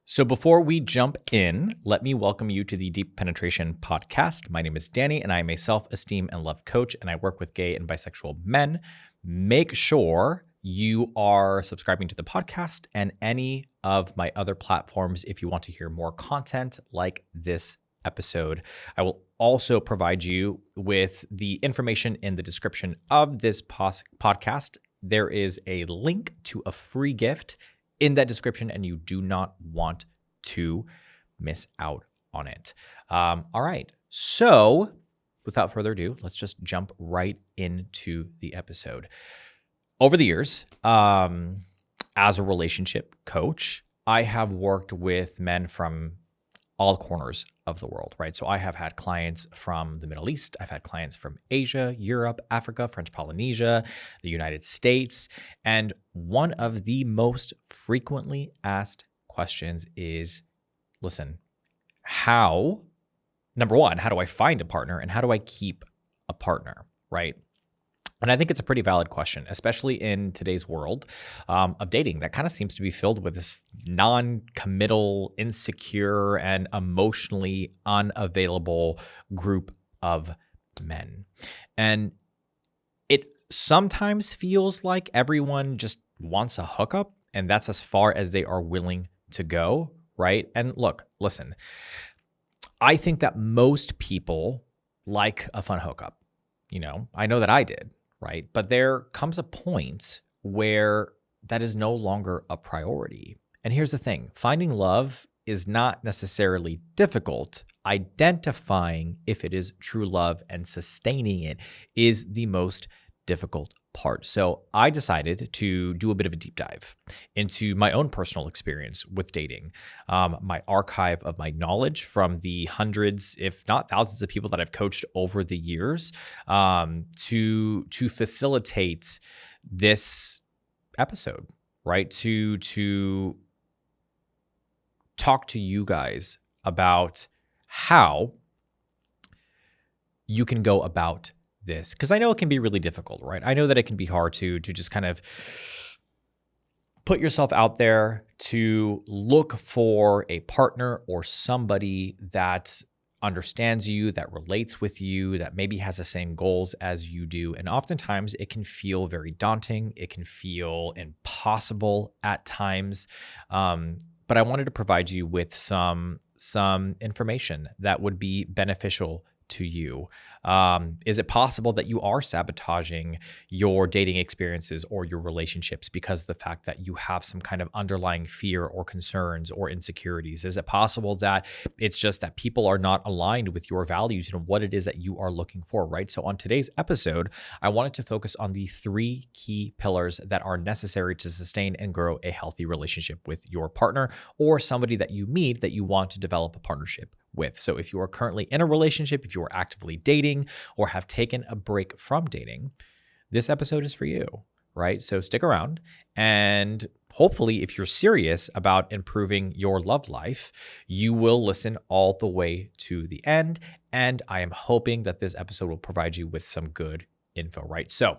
So before we jump in, let me welcome you to the Deep Penetration Podcast. My name is Danny, and I am a self-esteem and love coach, and I work with gay and bisexual men. Make sure you are subscribing to the podcast and any of my other platforms if you want to hear more content like this episode. I will also provide you with the information in the description of this podcast. There is a link to a free gift in that description, and you do not want to miss out on it. All right. So without further ado, let's just jump right into the episode. Over the years, as a relationship coach, I have worked with men from all corners of the world, right? So I have had clients from the Middle East. I've had clients from Asia, Europe, Africa, French Polynesia, the United States. And one of the most frequently asked questions is, listen, number one, how do I find a partner and how do I keep a partner, right? And I think it's a pretty valid question, especially in today's world of dating that kind of seems to be filled with this non-committal, insecure, and emotionally unavailable group of men. And it sometimes feels like everyone just wants a hookup, and that's as far as they are willing to go, right? And listen, I think that most people like a fun hookup. I know that I did. Right. But there comes a point where that is no longer a priority. And here's the thing, finding love is not necessarily difficult. Identifying if it is true love and sustaining it is the most difficult part. So I decided to do a bit of a deep dive into my own personal experience with dating, my archive of my knowledge from the hundreds, if not thousands of people that I've coached over the years, to facilitate this episode, right? To talk to you guys about how you can go about this, because I know it can be really difficult, right? I know that it can be hard to just kind of put yourself out there to look for a partner or somebody that understands you, that relates with you, that maybe has the same goals as you do. And oftentimes it can feel very daunting. It can feel impossible at times. But I wanted to provide you with some information that would be beneficial to you. Is it possible that you are sabotaging your dating experiences or your relationships because of the fact that you have some kind of underlying fear or concerns or insecurities? Is it possible that it's just that people are not aligned with your values and what it is that you are looking for, right? So on today's episode, I wanted to focus on the 3 key pillars that are necessary to sustain and grow a healthy relationship with your partner or somebody that you meet that you want to develop a partnership with. So if you are currently in a relationship, if you are actively dating or have taken a break from dating, this episode is for you, right? So stick around, and hopefully if you're serious about improving your love life, you will listen all the way to the end. And I am hoping that this episode will provide you with some good info, right? So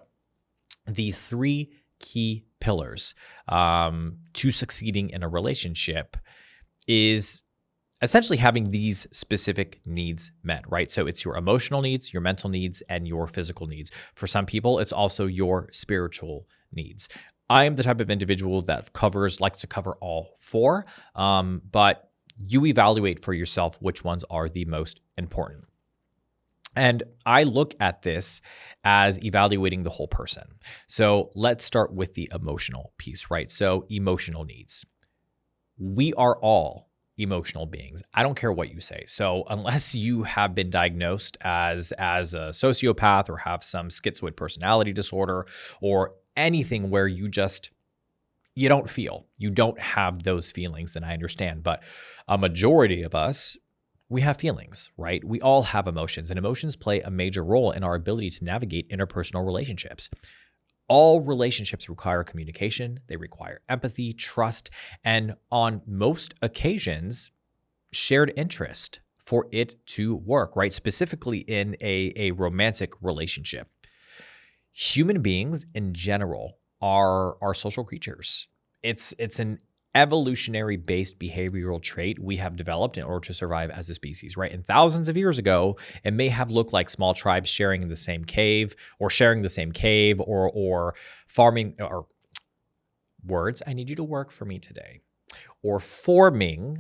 the 3 key pillars to succeeding in a relationship is essentially having these specific needs met, right? So it's your emotional needs, your mental needs, and your physical needs. For some people, it's also your spiritual needs. I am the type of individual that likes to cover all 4, but you evaluate for yourself which ones are the most important. And I look at this as evaluating the whole person. So let's start with the emotional piece, right? So emotional needs. We are all emotional beings. I don't care what you say. So unless you have been diagnosed as a sociopath or have some schizoid personality disorder or anything where you don't have those feelings, then I understand. But a majority of us, we have feelings, right? We all have emotions, and emotions play a major role in our ability to navigate interpersonal relationships. All relationships require communication, they require empathy, trust, and on most occasions, shared interest for it to work, right? Specifically in a romantic relationship. Human beings in general are social creatures. It's an evolutionary-based behavioral trait we have developed in order to survive as a species, right? And thousands of years ago, it may have looked like small tribes sharing in the same cave or sharing the same cave or farming or words. I need you to work for me today. Or forming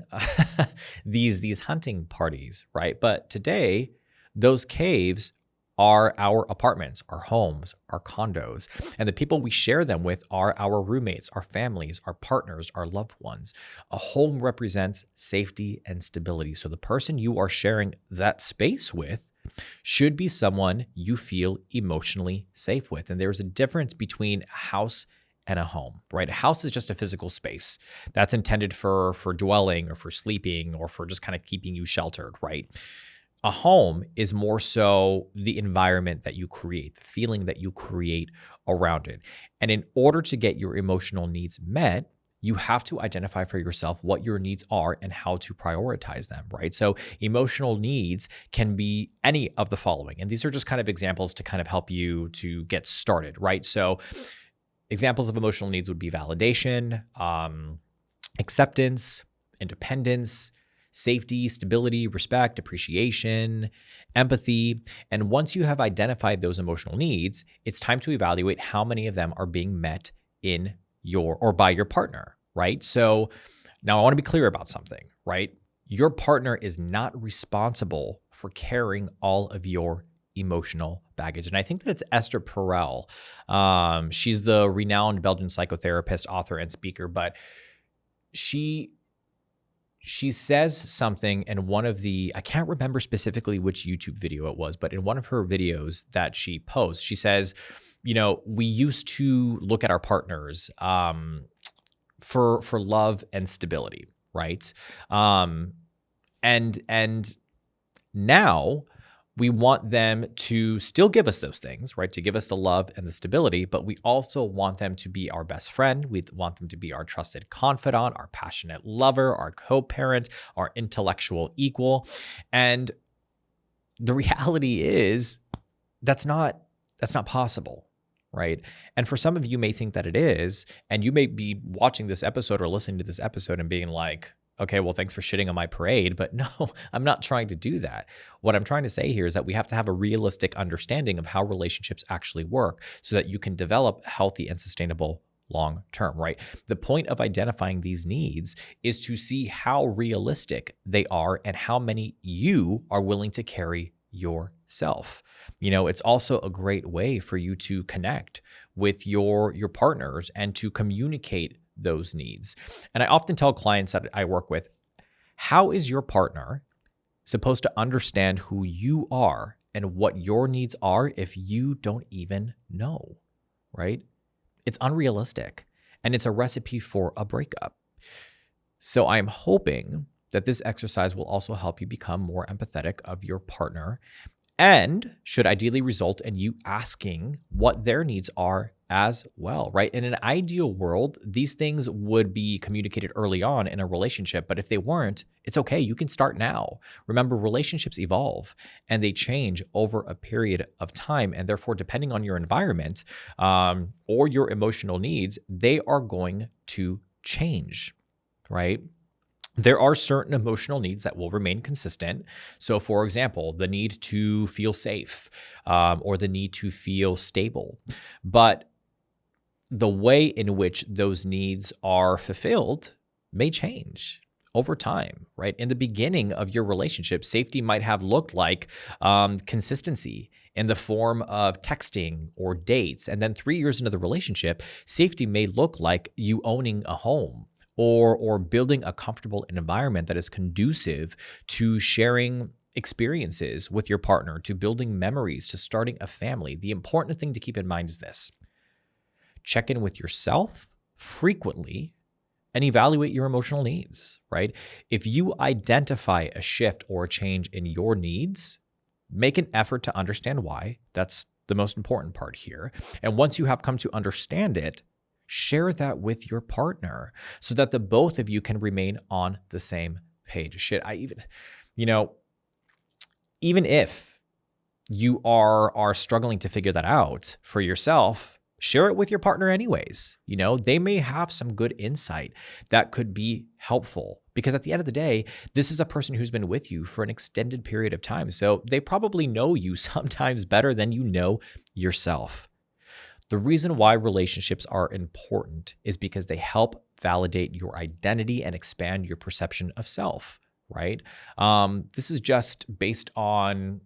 these hunting parties, right? But today, those caves are our apartments, our homes, our condos. And the people we share them with are our roommates, our families, our partners, our loved ones. A home represents safety and stability. So the person you are sharing that space with should be someone you feel emotionally safe with. And there's a difference between a house and a home, right? A house is just a physical space that's intended for dwelling or for sleeping or for just kind of keeping you sheltered, right? A home is more so the environment that you create, the feeling that you create around it. And in order to get your emotional needs met, you have to identify for yourself what your needs are and how to prioritize them, right? So emotional needs can be any of the following. And these are just kind of examples to kind of help you to get started, right? So examples of emotional needs would be validation, acceptance, independence, safety, stability, respect, appreciation, empathy. And once you have identified those emotional needs, it's time to evaluate how many of them are being met in your or by your partner, right? So now I want to be clear about something, right? Your partner is not responsible for carrying all of your emotional baggage. And I think that it's Esther Perel. She's the renowned Belgian psychotherapist, author, and speaker, but she says something in one of the, I can't remember specifically which YouTube video it was, but in one of her videos that she posts, she says, we used to look at our partners for love and stability, right? And now we want them to still give us those things, right? To give us the love and the stability, but we also want them to be our best friend. We want them to be our trusted confidant, our passionate lover, our co-parent, our intellectual equal. And the reality is that's not possible, right? And for some of you may think that it is, and you may be watching this episode or listening to this episode and being like, okay, well, thanks for shitting on my parade, but no, I'm not trying to do that. What I'm trying to say here is that we have to have a realistic understanding of how relationships actually work so that you can develop healthy and sustainable long term, right? The point of identifying these needs is to see how realistic they are and how many you are willing to carry yourself. It's also a great way for you to connect with your partners and to communicate those needs. And I often tell clients that I work with, how is your partner supposed to understand who you are and what your needs are if you don't even know, right? It's unrealistic, and it's a recipe for a breakup. So I'm hoping that this exercise will also help you become more empathetic of your partner and should ideally result in you asking what their needs are as well, right? In an ideal world, these things would be communicated early on in a relationship, but if they weren't, it's okay. You can start now. Remember, relationships evolve and they change over a period of time, and therefore, depending on your environment or your emotional needs, they are going to change, right? There are certain emotional needs that will remain consistent. So, for example, the need to feel safe or the need to feel stable. But the way in which those needs are fulfilled may change over time, right? In the beginning of your relationship, safety might have looked like consistency in the form of texting or dates. And then 3 years into the relationship, safety may look like you owning a home or building a comfortable environment that is conducive to sharing experiences with your partner, to building memories, to starting a family. The important thing to keep in mind is this: check in with yourself frequently and evaluate your emotional needs, right? If you identify a shift or a change in your needs, make an effort to understand why. That's the most important part here. And once you have come to understand it, share that with your partner so that the both of you can remain on the same page. Even if you are struggling to figure that out for yourself, share it with your partner anyways. They may have some good insight that could be helpful, because at the end of the day, this is a person who's been with you for an extended period of time. So they probably know you sometimes better than you know yourself. The reason why relationships are important is because they help validate your identity and expand your perception of self, right? This is just based on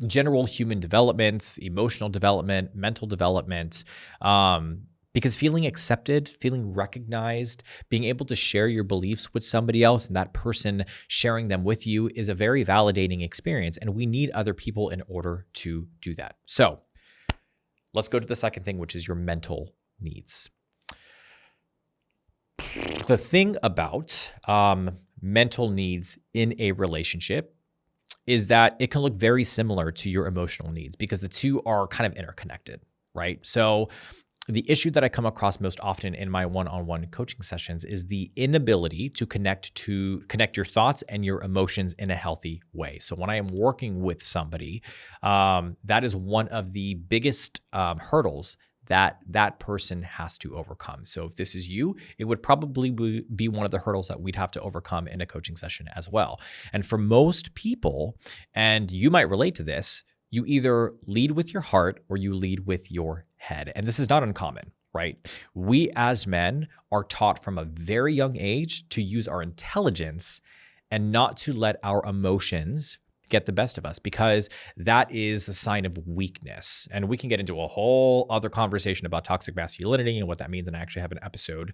general human development, emotional development, mental development, because feeling accepted, feeling recognized, being able to share your beliefs with somebody else and that person sharing them with you is a very validating experience. And we need other people in order to do that. So let's go to the second thing, which is your mental needs. The thing about mental needs in a relationship is that it can look very similar to your emotional needs because the two are kind of interconnected, right? So the issue that I come across most often in my one-on-one coaching sessions is the inability to connect your thoughts and your emotions in a healthy way. So when I am working with somebody, that is one of the biggest hurdles that person has to overcome. So if this is you, it would probably be one of the hurdles that we'd have to overcome in a coaching session as well. And for most people, and you might relate to this, you either lead with your heart or you lead with your head. And this is not uncommon, right? We as men are taught from a very young age to use our intelligence and not to let our emotions get the best of us, because that is a sign of weakness. And we can get into a whole other conversation about toxic masculinity and what that means. And I actually have an episode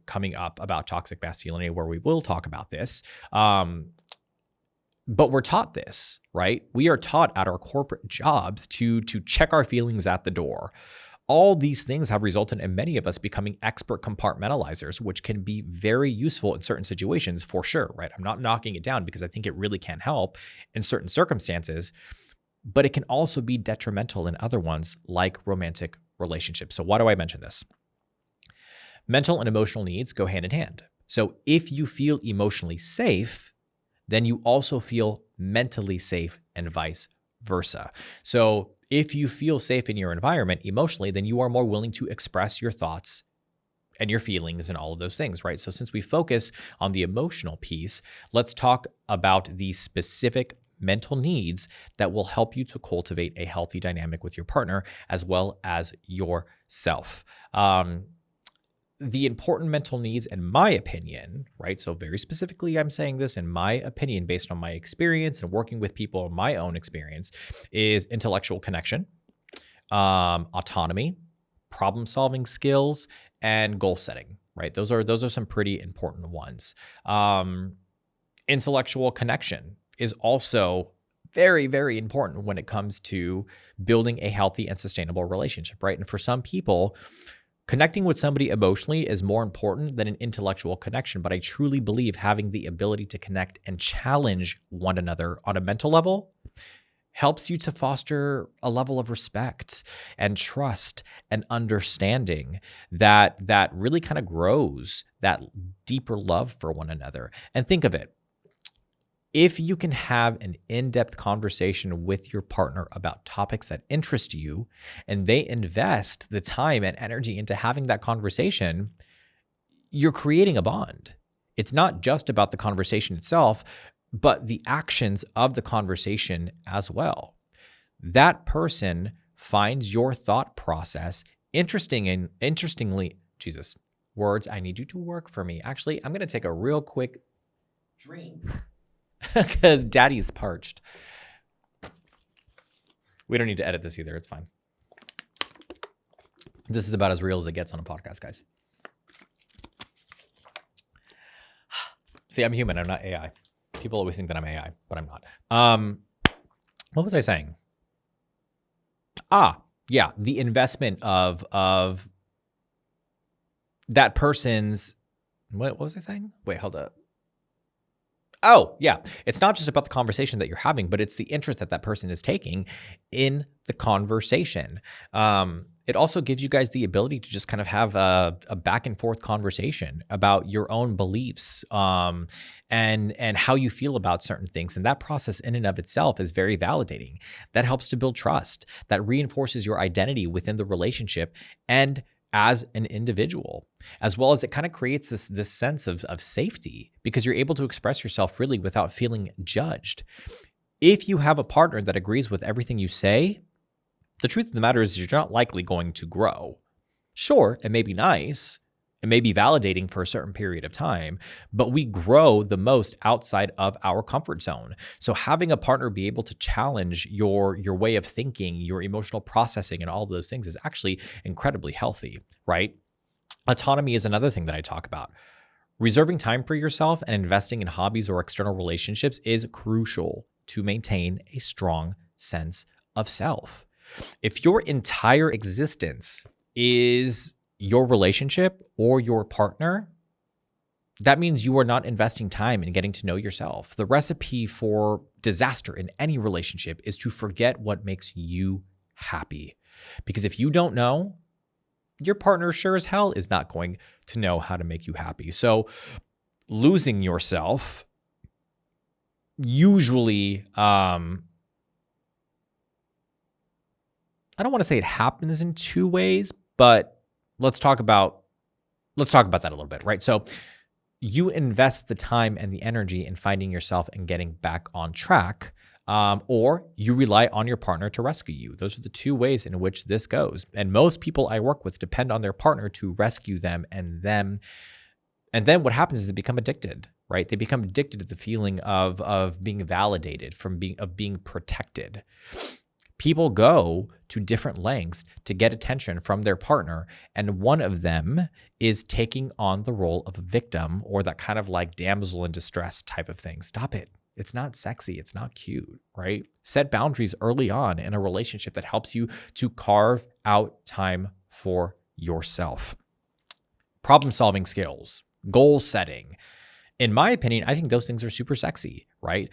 coming up about toxic masculinity where we will talk about this. But we're taught this, right? We are taught at our corporate jobs to check our feelings at the door. All these things have resulted in many of us becoming expert compartmentalizers, which can be very useful in certain situations for sure, right? I'm not knocking it down because I think it really can help in certain circumstances, but it can also be detrimental in other ones like romantic relationships. So why do I mention this? Mental and emotional needs go hand in hand. So if you feel emotionally safe, then you also feel mentally safe and vice versa. So if you feel safe in your environment emotionally, then you are more willing to express your thoughts and your feelings and all of those things, right? So since we focus on the emotional piece, let's talk about the specific mental needs that will help you to cultivate a healthy dynamic with your partner as well as yourself. The important mental needs, in my opinion, right? So very specifically, I'm saying this in my opinion, based on my experience and working with people in my own experience, is intellectual connection, autonomy, problem-solving skills, and goal setting, right? Those are some pretty important ones. Intellectual connection is also very, very important when it comes to building a healthy and sustainable relationship, right? And for some people, connecting with somebody emotionally is more important than an intellectual connection, but I truly believe having the ability to connect and challenge one another on a mental level helps you to foster a level of respect and trust and understanding that really kind of grows that deeper love for one another. And think of it. If you can have an in-depth conversation with your partner about topics that interest you, and they invest the time and energy into having that conversation, you're creating a bond. It's not just about the conversation itself, but the actions of the conversation as well. That person finds your thought process interestingly, Jesus, words, I need you to work for me. Actually, I'm going to take a real quick drink. Because daddy's parched. We don't need to edit this either. It's fine. This is about as real as it gets on a podcast, guys. See, I'm human. I'm not AI. People always think that I'm AI, but I'm not. What was I saying? Yeah, the investment of that person's. What was I saying? Wait, hold up. Oh, yeah. It's not just about the conversation that you're having, but it's the interest that person is taking in the conversation. it also gives you guys the ability to just kind of have a back and forth conversation about your own beliefs, and how you feel about certain things. And that process in and of itself is very validating. That helps to build trust. That reinforces your identity within the relationship and as an individual, as well as it kind of creates this sense of safety because you're able to express yourself really without feeling judged. If you have a partner that agrees with everything you say, the truth of the matter is you're not likely going to grow. Sure, it may be nice, it may be validating for a certain period of time, but we grow the most outside of our comfort zone. So having a partner be able to challenge your way of thinking, your emotional processing, and all of those things is actually incredibly healthy, right? Autonomy is another thing that I talk about. Reserving time for yourself and investing in hobbies or external relationships is crucial to maintain a strong sense of self. If your entire existence is your relationship or your partner, that means you are not investing time in getting to know yourself. The recipe for disaster in any relationship is to forget what makes you happy. Because if you don't know, your partner sure as hell is not going to know how to make you happy. So losing yourself usually, I don't want to say it happens in two ways, but let's talk about that a little bit, right? So you invest the time and the energy in finding yourself and getting back on track, or you rely on your partner to rescue you. Those are the two ways in which this goes. And most people I work with depend on their partner to rescue them, and then what happens is they become addicted, right? They become addicted to the feeling of being validated, of being protected. People go to different lengths to get attention from their partner, and one of them is taking on the role of a victim or that kind of like damsel in distress type of thing. Stop it. It's not sexy. It's not cute, right? Set boundaries early on in a relationship that helps you to carve out time for yourself. Problem-solving skills, goal setting. In my opinion, I think those things are super sexy, right?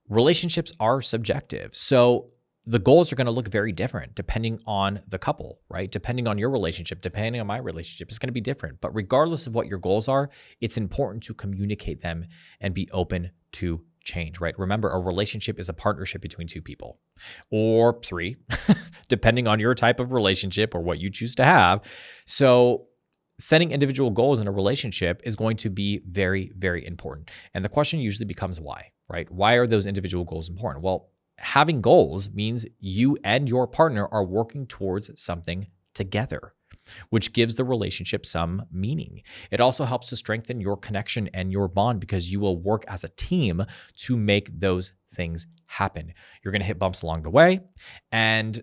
Relationships are subjective. So the goals are going to look very different depending on the couple, right? Depending on your relationship, depending on my relationship, it's going to be different. But regardless of what your goals are, it's important to communicate them and be open to change, right? Remember, a relationship is a partnership between two people or three, depending on your type of relationship or what you choose to have. So setting individual goals in a relationship is going to be very, very important. And the question usually becomes why, right? Why are those individual goals important? Well, having goals means you and your partner are working towards something together, which gives the relationship some meaning. It also helps to strengthen your connection and your bond because you will work as a team to make those things happen. You're going to hit bumps along the way, and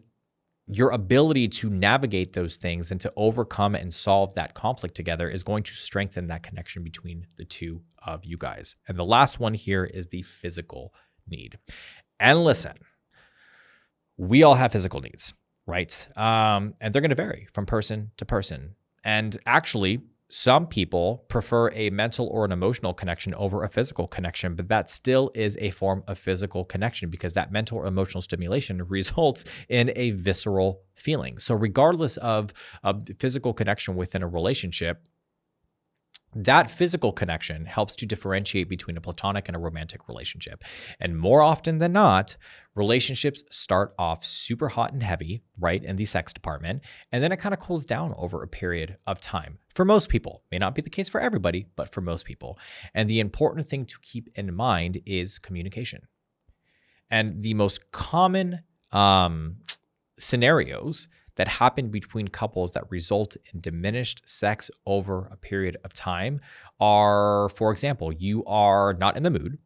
your ability to navigate those things and to overcome and solve that conflict together is going to strengthen that connection between the two of you guys. And the last one here is the physical need. And listen, we all have physical needs, right? And they're going to vary from person to person. And actually, some people prefer a mental or an emotional connection over a physical connection, but that still is a form of physical connection because that mental or emotional stimulation results in a visceral feeling. So regardless of the physical connection within a relationship, that physical connection helps to differentiate between a platonic and a romantic relationship. And more often than not, relationships start off super hot and heavy, right, in the sex department, and then it kind of cools down over a period of time. For most people, may not be the case for everybody, but for most people. And the important thing to keep in mind is communication. And the most common scenarios that happen between couples that result in diminished sex over a period of time are, for example, you are not in the mood,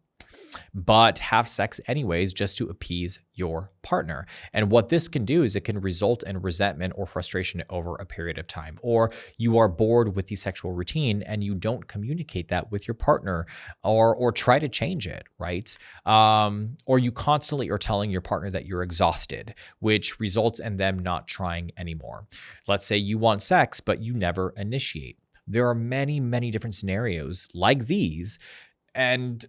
but have sex anyways just to appease your partner. And what this can do is it can result in resentment or frustration over a period of time. Or you are bored with the sexual routine and you don't communicate that with your partner or try to change it, right? Or you constantly are telling your partner that you're exhausted, which results in them not trying anymore. Let's say you want sex, but you never initiate. There are many, many different scenarios like these. And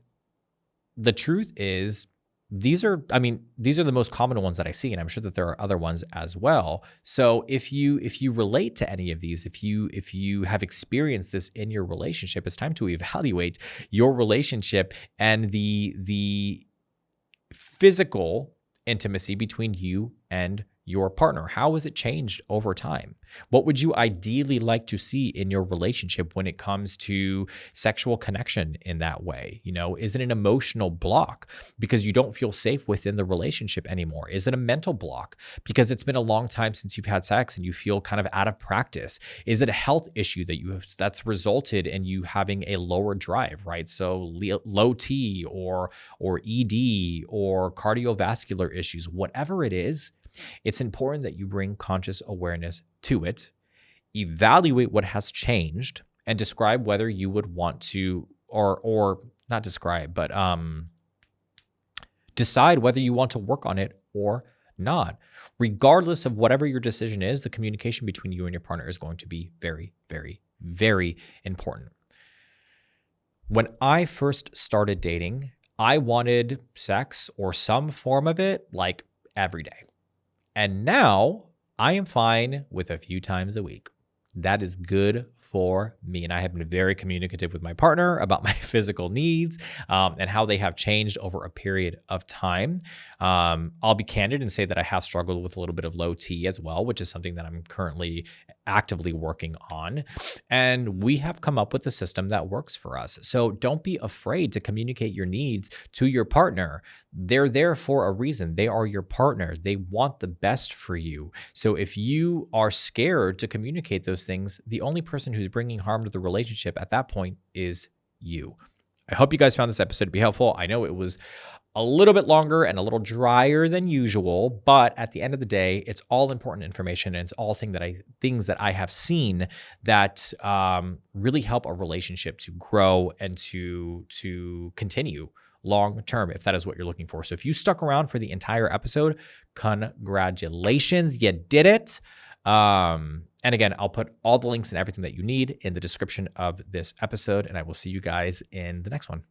the truth is, these are the most common ones that I see, and I'm sure that there are other ones as well. So if you relate to any of these, if you have experienced this in your relationship, it's time to evaluate your relationship and the physical intimacy between you and your partner. How has it changed over time? What would you ideally like to see in your relationship when it comes to sexual connection in that way? Is it an emotional block because you don't feel safe within the relationship anymore? Is it a mental block because it's been a long time since you've had sex and you feel kind of out of practice? Is it a health issue that's resulted in you having a lower drive, right? So low T or ED or cardiovascular issues, whatever it is, it's important that you bring conscious awareness to it, evaluate what has changed, and describe whether you would want to, or not describe, but decide whether you want to work on it or not. Regardless of whatever your decision is, the communication between you and your partner is going to be very, very, very important. When I first started dating, I wanted sex or some form of it like every day. And now I am fine with a few times a week. That is good for me. And I have been very communicative with my partner about my physical needs and how they have changed over a period of time. I'll be candid and say that I have struggled with a little bit of low T as well, which is something that I'm currently actively working on. And we have come up with a system that works for us. So don't be afraid to communicate your needs to your partner. They're there for a reason. They are your partner. They want the best for you. So if you are scared to communicate those things, the only person who's bringing harm to the relationship at that point is you. I hope you guys found this episode to be helpful. I know it was a little bit longer and a little drier than usual, but at the end of the day, it's all important information, and it's all things that I have seen that really help a relationship to grow and to continue long term, if that is what you're looking for. So if you stuck around for the entire episode, congratulations, you did it. And again, I'll put all the links and everything that you need in the description of this episode, and I will see you guys in the next one.